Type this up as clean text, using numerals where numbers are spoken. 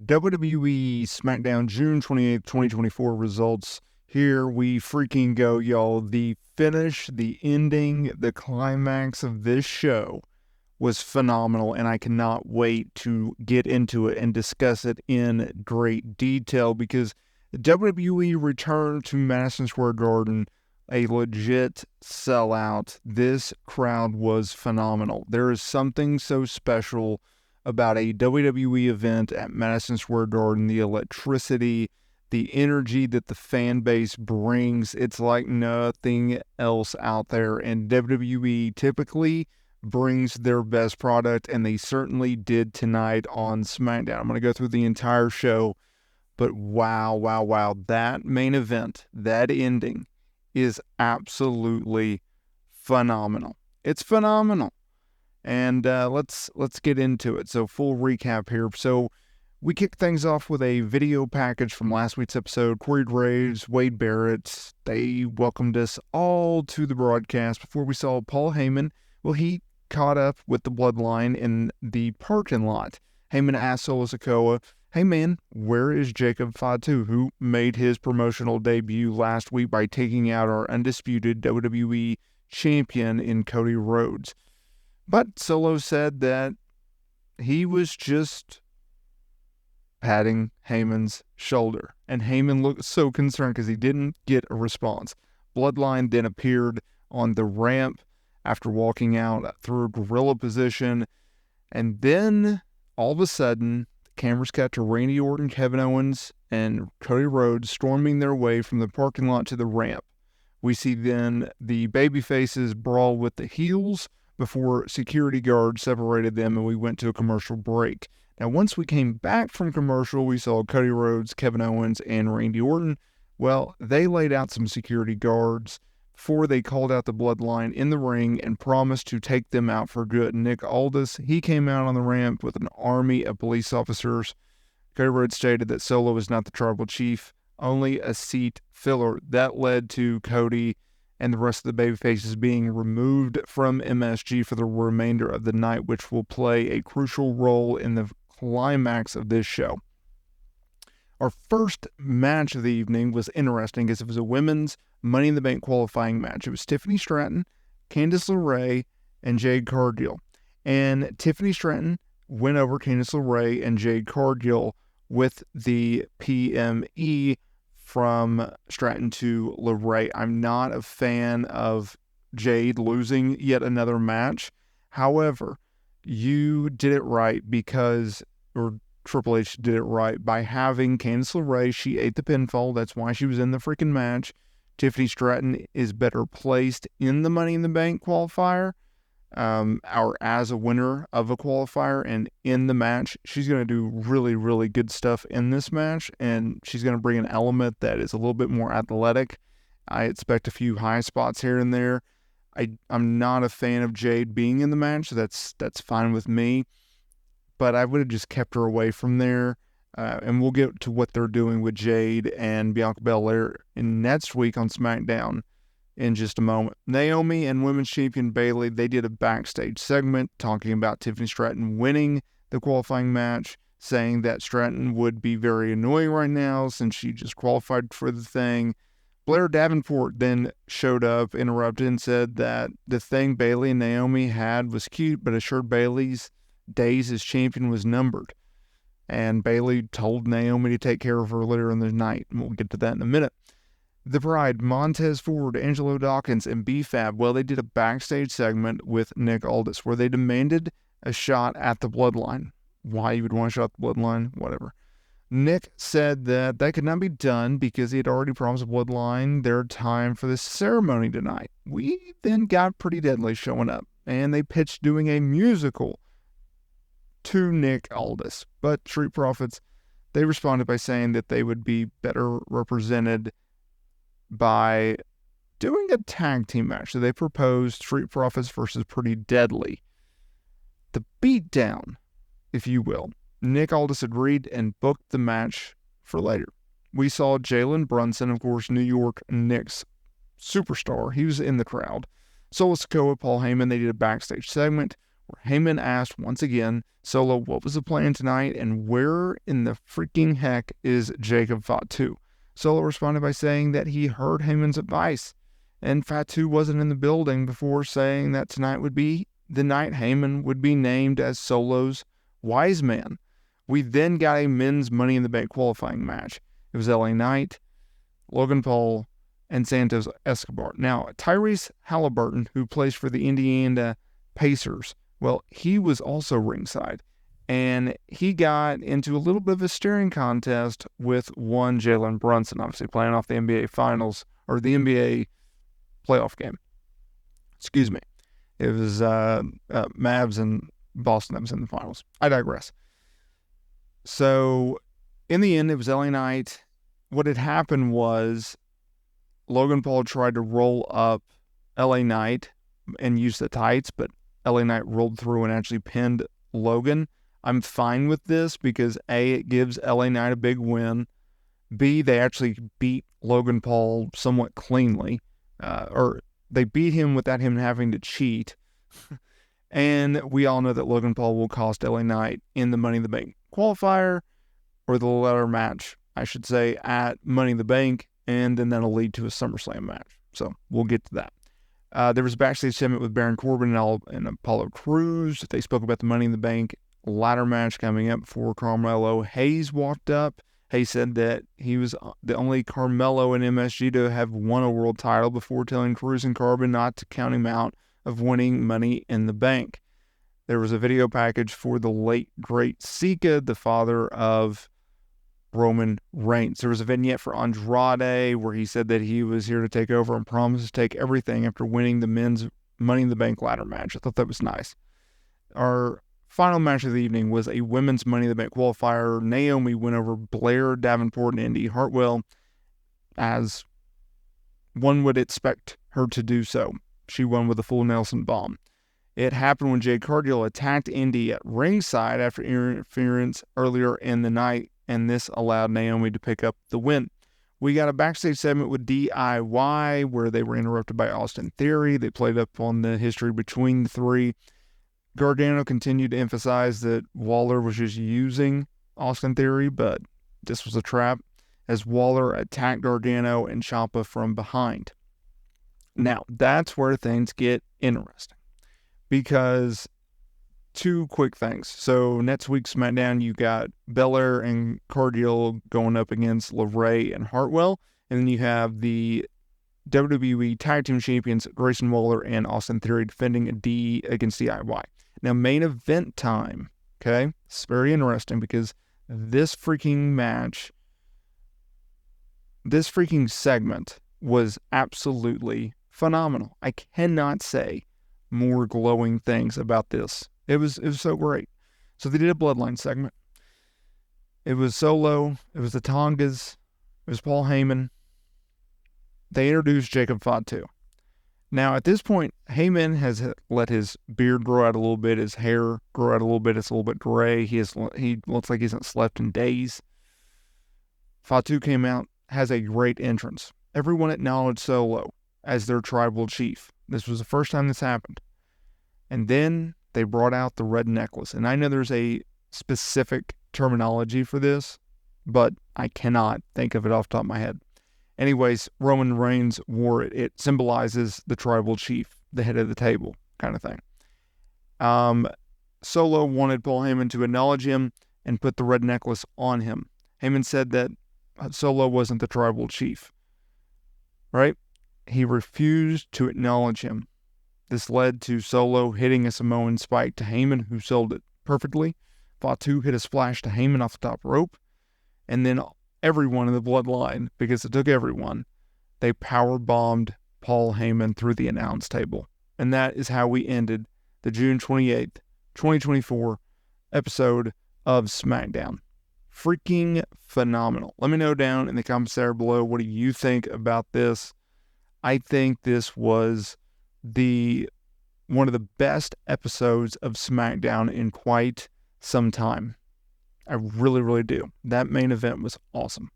WWE SmackDown June 28th, 2024 results. Here we freaking go, y'all. The finish, the ending, the climax of this show was phenomenal, and I cannot wait to get into it and discuss it in great detail because WWE returned to Madison Square Garden, a legit sellout. This crowd was phenomenal. There is something so special about a WWE event at Madison Square Garden, the electricity, the energy that the fan base brings. It's like nothing else out there, and WWE typically brings their best product, and they certainly did tonight on SmackDown. I'm going to go through the entire show, but wow, that main event, that ending is absolutely phenomenal. It's phenomenal. And let's get into it. So full recap here. So we kicked things off with a video package from last week's episode. Corey Graves, Wade Barrett, they welcomed us all to the broadcast before we saw Paul Heyman. Well, he caught up with the Bloodline in the parking lot. Heyman asked Solo Sikoa, "Hey man, where is Jacob Fatu, who made his promotional debut last week by taking out our undisputed WWE champion in Cody Rhodes?" But Solo said that he was just patting Heyman's shoulder. And Heyman looked so concerned because he didn't get a response. Bloodline then appeared on the ramp after walking out through a gorilla position. And then, all of a sudden, the cameras cut to Randy Orton, Kevin Owens, and Cody Rhodes storming their way from the parking lot to the ramp. We see then the babyfaces brawl with the heels before security guards separated them and we went to a commercial break. Now, once we came back from commercial, we saw Cody Rhodes, Kevin Owens, and Randy Orton. Well, they laid out some security guards before they called out the Bloodline in the ring and promised to take them out for good. Nick Aldis, he came out on the ramp with an army of police officers. Cody Rhodes stated that Solo is not the tribal chief, only a seat filler. That led to Cody and the rest of the babyfaces being removed from MSG for the remainder of the night, which will play a crucial role in the climax of this show. Our first match of the evening was interesting because it was a women's Money in the Bank qualifying match. It was Tiffany Stratton, Candice LeRae, and Jade Cargill. And Tiffany Stratton went over Candice LeRae and Jade Cargill with the PME from Stratton to LeRae. I'm not a fan of Jade losing yet another match. However, you did it right or Triple H did it right by having Candice LeRae. She ate the pinfall. That's why she was in the freaking match. Tiffany Stratton is better placed in the Money in the Bank qualifier, or as a winner of a qualifier, and in the match, she's going to do really good stuff in this match, and she's going to bring an element that is a little bit more athletic. I expect a few high spots here and there. I'm not a fan of Jade being in the match, so that's fine with me, but I would have just kept her away from there. And we'll get to what they're doing with Jade and Bianca Belair in next week on SmackDown in just a moment. Naomi and Women's Champion Bayley, they did a backstage segment talking about Tiffany Stratton winning the qualifying match, saying that Stratton would be very annoying right now since she just qualified for the thing. Blair Davenport then showed up, interrupted, and said that the thing Bayley and Naomi had was cute, but assured Bayley's days as champion was numbered. And Bayley told Naomi to take care of her later in the night, and we'll get to that in a minute. The Bride, Montez Ford, Angelo Dawkins, and B-Fab, well, they did a backstage segment with Nick Aldis where they demanded a shot at the Bloodline. Why you would want a shot at the Bloodline, whatever. Nick said that could not be done because he had already promised the Bloodline their time for this ceremony tonight. We then got Pretty Deadly showing up, and they pitched doing a musical to Nick Aldis. But Street Profits, they responded by saying that they would be better represented by doing a tag team match. So they proposed Street Profits versus Pretty Deadly. The beatdown, if you will. Nick Aldis agreed and booked the match for later. We saw Jalen Brunson, of course, New York Knicks superstar. He was in the crowd. Solo Sikoa, Paul Heyman, they did a backstage segment where Heyman asked once again Solo what was the plan tonight and where in the freaking heck is Jacob Fatu. Solo responded by saying that he heard Heyman's advice and Fatu wasn't in the building, before saying that tonight would be the night Heyman would be named as Solo's wise man. We then got a men's Money in the Bank qualifying match. It was LA Knight, Logan Paul, and Santos Escobar. Now, Tyrese Halliburton, who plays for the Indiana Pacers, well, he was also ringside, and he got into a little bit of a staring contest with one Jalen Brunson, obviously playing off the NBA Finals, or the NBA playoff game. Excuse me. It was Mavs and Boston that was in the finals. I digress. So, in the end, it was LA Knight. What had happened was Logan Paul tried to roll up LA Knight and use the tights, but LA Knight rolled through and actually pinned Logan. I'm fine with this because A, it gives LA Knight a big win. B, they actually beat Logan Paul somewhat cleanly. Or they beat him without him having to cheat. And we all know that Logan Paul will cost LA Knight in the Money in the Bank qualifier, or the ladder match, I should say, at Money in the Bank, and then that'll lead to a SummerSlam match. So we'll get to that. There was a backstage segment with Baron Corbin and Apollo Crews. They spoke about the Money in the Bank ladder match coming up before Carmelo Hayes walked up. Hayes said that he was the only Carmelo in MSG to have won a world title, before telling Crews and Corbin not to count him out of winning Money in the Bank. There was a video package for the late, great Sika, the father of Roman Reigns. There was a vignette for Andrade where he said that he was here to take over and promised to take everything after winning the men's Money in the Bank ladder match. I thought that was nice. Our final match of the evening was a women's Money in the Bank qualifier. Naomi went over Blair Davenport and Indy Hartwell, as one would expect her to do so. She won with a full Nelson bomb. It happened when Jade Cargill attacked Indy at ringside after interference earlier in the night, and this allowed Naomi to pick up the win. We got a backstage segment with DIY where they were interrupted by Austin Theory. They played up on the history between the three. Gargano continued to emphasize that Waller was just using Austin Theory, but this was a trap, as Waller attacked Gargano and Ciampa from behind. Now, that's where things get interesting, because two quick things. So next week's SmackDown, you got Belair and Cargill going up against LeRae and Hartwell, and then you have the WWE Tag Team Champions Grayson Waller and Austin Theory defending against DIY. Now, main event time, okay? It's very interesting because this freaking match, this freaking segment was absolutely phenomenal. I cannot say more glowing things about this. It was so great. So they did a Bloodline segment. It was Solo. It was the Tongas. It was Paul Heyman. They introduced Jacob Fatu. Now, at this point, Heyman has let his beard grow out a little bit, his hair grow out a little bit. It's a little bit gray. He looks like he hasn't slept in days. Fatu came out, has a great entrance. Everyone acknowledged Solo as their tribal chief. This was the first time this happened. And then they brought out the red necklace. And I know there's a specific terminology for this, but I cannot think of it off the top of my head. Anyways, Roman Reigns wore it. It symbolizes the tribal chief, the head of the table kind of thing. Solo wanted Paul Heyman to acknowledge him and put the red necklace on him. Heyman said that Solo wasn't the tribal chief, right? He refused to acknowledge him. This led to Solo hitting a Samoan spike to Heyman, who sold it perfectly. Fatu hit a splash to Heyman off the top rope. And then everyone in the Bloodline, because it took everyone, they power bombed Paul Heyman through the announce table. And that is how we ended the June 28th, 2024 episode of SmackDown. Freaking phenomenal. Let me know down in the comments there below, what do you think about this? I think this was one of the best episodes of SmackDown in quite some time. I really, really do. That main event was awesome.